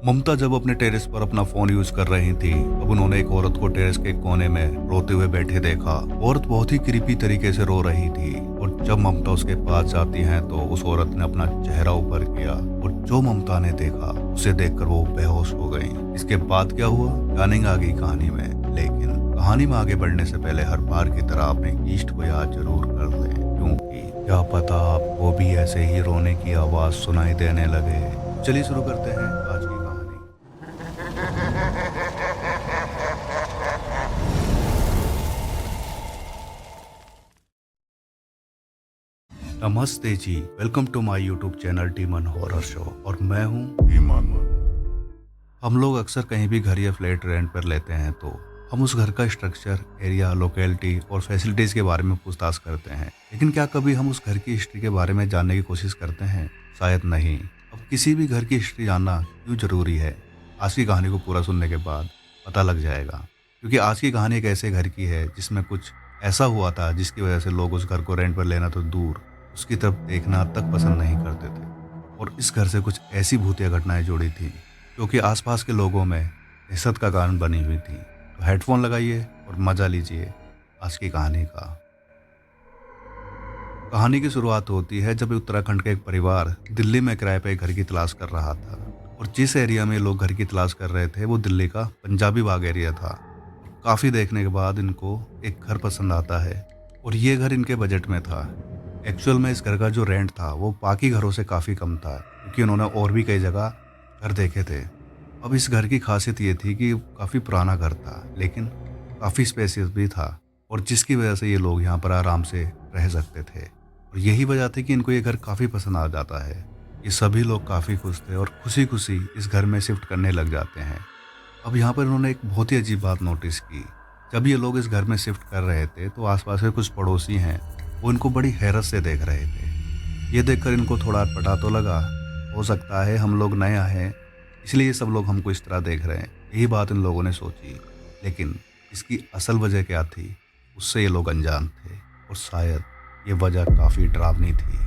ममता जब अपने टेरेस पर अपना फोन यूज कर रही थी, तब उन्होंने एक औरत को टेरेस के कोने में रोते हुए बैठे देखा। औरत बहुत ही क्रीपी तरीके से रो रही थी और जब ममता उसके पास जाती है तो उस औरत ने अपना चेहरा ऊपर किया और जो ममता ने देखा उसे देखकर वो बेहोश हो गई। इसके बाद क्या हुआ जानेंगे आगे कहानी में, लेकिन कहानी में आगे बढ़ने से पहले हर बार की तरह अपने इष्ट को याद जरूर कर लें, क्योंकि क्या पता आपको भी ऐसे ही रोने की आवाज सुनाई देने लगे। चलिए शुरू करते हैं आज की कहानी। नमस्ते जी, welcome to my YouTube channel demon horror show और मैं हूँ ईमान। हम लोग अक्सर कहीं भी घर या फ्लैट रेंट पर लेते हैं तो हम उस घर का स्ट्रक्चर, एरिया, लोकेलिटी और फैसिलिटीज़ के बारे में पूछताछ करते हैं, लेकिन क्या कभी हम उस घर की हिस्ट्री के बारे में जानने की कोशिश करते हैं? शायद नहीं। अब किसी भी घर की हिस्ट्री जानना क्यों ज़रूरी है? आज की कहानी को पूरा सुनने के बाद पता लग जाएगा, क्योंकि आज की कहानी एक ऐसे घर की है जिसमें कुछ ऐसा हुआ था जिसकी वजह से लोग उस घर को रेंट पर लेना तो दूर, उसकी तरफ देखना तक पसंद नहीं करते थे। और इस घर से कुछ ऐसी भूतिया घटनाएं जुड़ी थी जो कि आसपास के लोगों में दहशत का कारण बनी हुई थी। तो हेडफोन लगाइए और मजा लीजिए आज की कहानी का। कहानी की शुरुआत होती है जब उत्तराखंड का एक परिवार दिल्ली में किराए पे एक घर की तलाश कर रहा था। और जिस एरिया में लोग घर की तलाश कर रहे थे वो दिल्ली का पंजाबी बाग एरिया था। काफ़ी देखने के बाद इनको एक घर पसंद आता है और ये घर इनके बजट में था। एक्चुअल में इस घर का जो रेंट था वो बाकी घरों से काफ़ी कम था, क्योंकि उन्होंने और भी कई जगह घर देखे थे। अब इस घर की खासियत ये थी कि काफ़ी पुराना घर था, लेकिन काफ़ी स्पेसियस भी था और जिसकी वजह से ये लोग यहाँ पर आराम से रह सकते थे। और यही वजह थी कि इनको ये घर काफ़ी पसंद आ जाता है। ये सभी लोग काफ़ी खुश थे और खुशी खुशी इस घर में शिफ्ट करने लग जाते हैं। अब यहाँ पर इन्होंने एक बहुत ही अजीब बात नोटिस की। जब ये लोग इस घर में शिफ्ट कर रहे थे तो आसपास के कुछ पड़ोसी हैं, वो इनको बड़ी हैरत से देख रहे थे। ये देखकर इनको थोड़ा अटपटा तो लगा, हो सकता है हम लोग नए आए हैं इसलिए ये सब लोग हमको इस तरह देख रहे हैं, यही बात इन लोगों ने सोची। लेकिन इसकी असल वजह क्या थी, उससे ये लोग अनजान थे और शायद ये वजह काफ़ी डरावनी थी।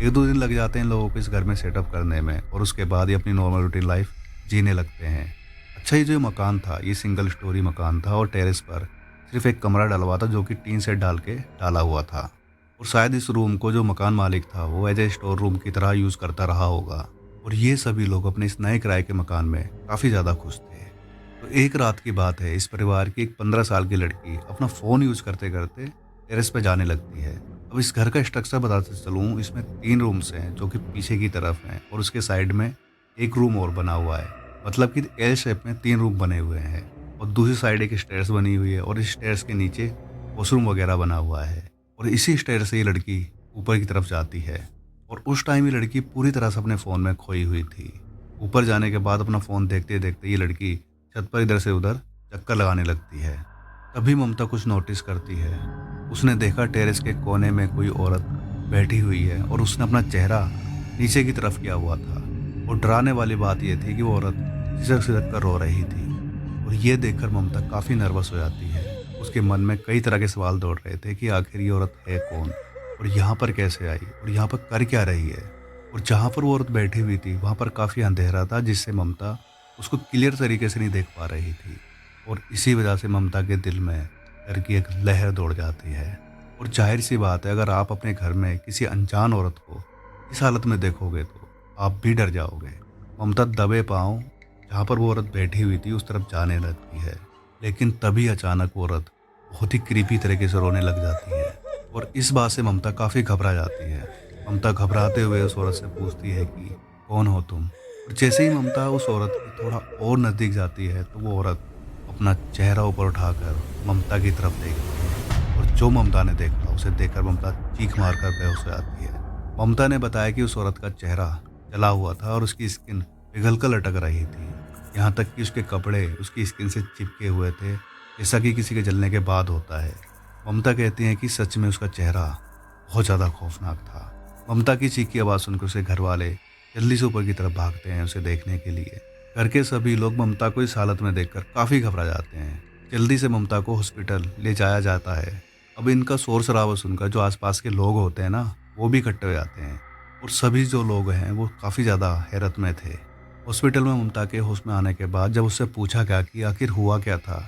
एक दो दिन लग जाते हैं इन लोगों को इस घर में सेटअप करने में और उसके बाद ये अपनी नॉर्मल रूटीन लाइफ जीने लगते हैं। अच्छा, ये जो मकान था ये सिंगल स्टोरी मकान था और टेरेस पर सिर्फ एक कमरा डला हुआ था जो कि टीन सेट डाल के डाला हुआ था। और शायद इस रूम को जो मकान मालिक था वो एज ए स्टोर रूम की तरह यूज़ करता रहा होगा। और ये सभी लोग अपने इस नए किराए के मकान में काफ़ी ज़्यादा खुश थे। तो एक रात की बात है, इस परिवार की एक 15 साल की लड़की अपना फ़ोन यूज़ करते करते टेरेस पे जाने लगती है। अब इस घर का स्ट्रक्चर बताते चलूँ, इसमें 3 रूम्स हैं जो कि पीछे की तरफ हैं और उसके साइड में एक रूम और बना हुआ है। मतलब कि एल शेप में 3 रूम बने हुए हैं और दूसरी साइड एक स्टेयर्स बनी हुई है और इस स्टेयर्स के नीचे वॉशरूम वगैरह बना हुआ है। और इसी स्टेयर से ये लड़की ऊपर की तरफ जाती है और उस टाइम ये लड़की पूरी तरह से अपने फ़ोन में खोई हुई थी। ऊपर जाने के बाद अपना फ़ोन देखते देखते ये लड़की छत पर इधर से उधर चक्कर लगाने लगती है। तभी ममता कुछ नोटिस करती है। उसने देखा टेरेस के कोने में कोई औरत बैठी हुई है और उसने अपना चेहरा नीचे की तरफ किया हुआ था। और डराने वाली बात यह थी कि वो औरत सिसक सिसक कर रो रही थी। और ये देखकर ममता काफ़ी नर्वस हो जाती है। उसके मन में कई तरह के सवाल दौड़ रहे थे कि आखिर ये औरत है कौन और यहाँ पर कैसे आई और यहाँ पर कर क्या रही है। और जहाँ पर वो औरत बैठी हुई थी वहाँ पर काफ़ी अंधेरा था, जिससे ममता उसको क्लियर तरीके से नहीं देख पा रही थी। और इसी वजह से ममता के दिल में डर की एक लहर दौड़ जाती है। और जाहिर सी बात है, अगर आप अपने घर में किसी अनजान औरत को इस हालत में देखोगे तो आप भी डर जाओगे। ममता दबे पाँव जहाँ पर वो औरत बैठी हुई थी उस तरफ जाने लगती है, लेकिन तभी अचानक वो औरत बहुत ही क्रीपी तरीके से रोने लग जाती है। और इस बात से ममता काफ़ी घबरा जाती है। ममता घबराते हुए उस औरत से पूछती है कि कौन हो तुम। और जैसे ही ममता उस औरत के थोड़ा और नज़दीक जाती है तो वो औरत अपना चेहरा ऊपर उठाकर ममता की तरफ देखती है। और जो ममता ने देखा उसे देखकर ममता चीख मारकर बेहोश हो जाती है। ममता ने बताया कि उस औरत का चेहरा जला हुआ था और उसकी स्किन पिघल कर लटक रही थी। यहाँ तक कि उसके कपड़े उसकी स्किन से चिपके हुए थे, जैसा कि किसी के जलने के बाद होता है। ममता कहती हैं कि सच में उसका चेहरा बहुत ज़्यादा खौफनाक था। ममता की चीख की आवाज़ सुनकर उसे घर वाले जल्दी से ऊपर की तरफ भागते हैं उसे देखने के लिए। घर के सभी लोग ममता को इस हालत में देखकर काफ़ी घबरा जाते हैं। जल्दी से ममता को हॉस्पिटल ले जाया जाता है। अब इनका शोर शराबा सुनकर जो आसपास के लोग होते हैं ना, वो भी इकट्ठे हो जाते हैं। और सभी जो लोग हैं वो काफ़ी ज़्यादा हैरत में थे। हॉस्पिटल में ममता के होश में आने के बाद जब उससे पूछा गया कि आखिर हुआ क्या था,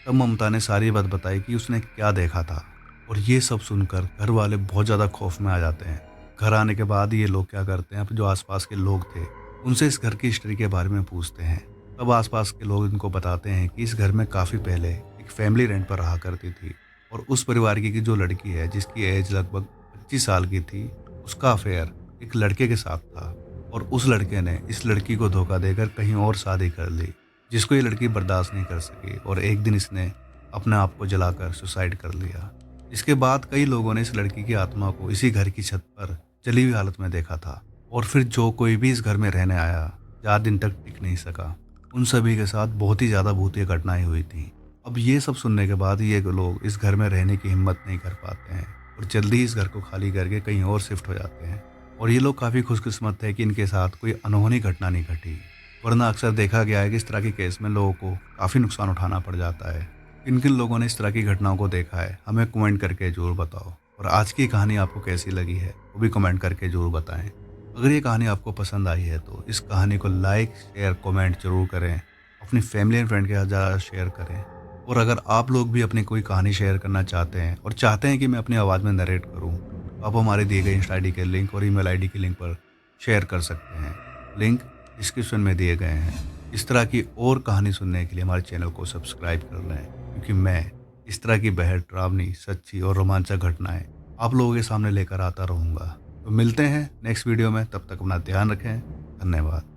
तब ममता ने सारी बात बताई कि उसने क्या देखा था। और ये सब सुनकर घर वाले बहुत ज़्यादा खौफ में आ जाते हैं। घर आने के बाद ये लोग क्या करते हैं, अब जो आसपास के लोग थे उनसे इस घर की हिस्ट्री के बारे में पूछते हैं। तब आसपास के लोग इनको बताते हैं कि इस घर में काफ़ी पहले एक फैमिली रेंट पर रहा करती थी, और उस परिवार की जो लड़की है जिसकी एज लगभग 25 साल की थी, उसका अफेयर एक लड़के के साथ था। और उस लड़के ने इस लड़की को धोखा देकर कहीं और शादी कर ली, जिसको ये लड़की बर्दाश्त नहीं कर सकी, और एक दिन इसने अपने आप को जलाकर सुसाइड कर लिया। इसके बाद कई लोगों ने इस लड़की की आत्मा को इसी घर की छत पर जली हुई हालत में देखा था। और फिर जो कोई भी इस घर में रहने आया, 4 दिन तक टिक नहीं सका। उन सभी के साथ बहुत ही ज़्यादा भूतिया घटनाएं हुई थी। अब ये सब सुनने के बाद ये लोग इस घर में रहने की हिम्मत नहीं कर पाते हैं, और जल्दी ही इस घर को खाली करके कहीं और शिफ्ट हो जाते हैं। और ये लोग काफ़ी खुशकिस्मत थे कि इनके साथ कोई अनहोनी घटना नहीं घटी, वरना अक्सर देखा गया है कि इस तरह के केस में लोगों को काफ़ी नुकसान उठाना पड़ जाता है। किन किन लोगों ने इस तरह की घटनाओं को देखा है, हमें कमेंट करके ज़रूर बताओ। और आज की कहानी आपको कैसी लगी है वो भी कमेंट करके ज़रूर बताएं। अगर ये कहानी आपको पसंद आई है तो इस कहानी को लाइक शेयर कमेंट जरूर करें, अपनी फैमिली एंड फ्रेंड के साथ ज़्यादा शेयर करें। और अगर आप लोग भी अपनी कोई कहानी शेयर करना चाहते हैं और चाहते हैं कि मैं अपनी आवाज़ में नरेट करूं, तो आप हमारे दिए गए इंस्टा आई.डी के लिंक और ईमेल आई.डी के लिंक पर शेयर कर सकते हैं। लिंक डिस्क्रिप्शन में दिए गए हैं। इस तरह की और कहानी सुनने के लिए हमारे चैनल को सब्सक्राइब कर लें, क्योंकि मैं इस तरह की बेहद डरावनी, सच्ची और रोमांचक घटनाएं आप लोगों के सामने लेकर आता रहूँगा। तो मिलते हैं नेक्स्ट वीडियो में, तब तक अपना ध्यान रखें। धन्यवाद।